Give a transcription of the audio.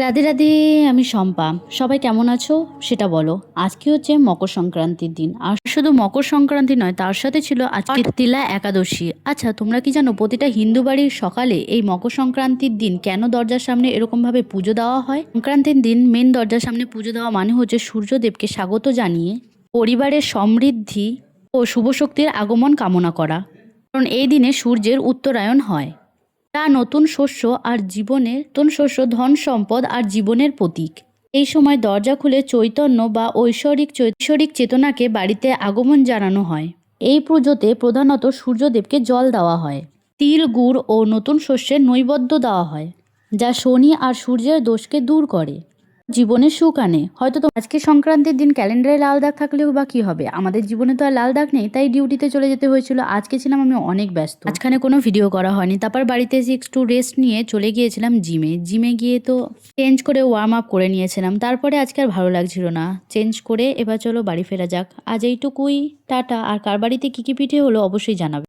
রাধে রাধে। আমি শম্পা। সবাই কেমন আছো সেটা বলো। আজকে হচ্ছে মকর সংক্রান্তির দিন, আর শুধু মকর সংক্রান্তি নয়, তার সাথে ছিল আজকে তিলা একাদশী। আচ্ছা, তোমরা কি জানো প্রতিটা হিন্দু বাড়ির সকালে এই মকর সংক্রান্তির দিন কেন দরজার সামনে এরকম ভাবে পুজো দেওয়া হয়? সংক্রান্তির দিন মেন দরজার সামনে পুজো দেওয়া মানে হচ্ছে সূর্যদেবকে স্বাগত জানিয়ে পরিবারের সমৃদ্ধি ও শুভ শক্তির আগমন কামনা করা। কারণ এই দিনে সূর্যের উত্তরায়ণ হয়, তা নতুন শস্য আর জীবনের নতুন শস্য, ধন সম্পদ আর জীবনের প্রতীক। এই সময় দরজা খুলে চৈতন্য বা ঐশ্বরিক চেতনাকে বাড়িতে আগমন জানানো হয়। এই পুজোতে প্রধানত সূর্যদেবকে জল দেওয়া হয়, তিল গুড় ও নতুন শস্যের নৈবেদ্য দেওয়া হয়, যা শনি আর সূর্যের দোষকে দূর করে, জীবনে সুখ আনে। হয়তো তো আজকে সংক্রান্তির দিন ক্যালেন্ডারে লাল দাগ থাকলেও বা কি হবে, আমাদের জীবনে তো আর লাল দাগ নেই, তাই ডিউটিতে চলে যেতে হয়েছিল। আজকে ছিলাম আমি অনেক ব্যস্ত, আজখানে কোনো ভিডিও করা হয়নি। তারপর বাড়িতে এসে একটু রেস্ট নিয়ে চলে গিয়েছিলাম জিমে গিয়ে তো চেঞ্জ করে ওয়ার্ম আপ করে নিয়েছিলাম। তারপরে আজকে আর ভালো লাগছিল না, চেঞ্জ করে এবার চলো বাড়ি ফেরা যাক। আজ এইটুকুই, টাটা। আর কার বাড়িতে কী কী পিঠে হলো অবশ্যই জানাবে।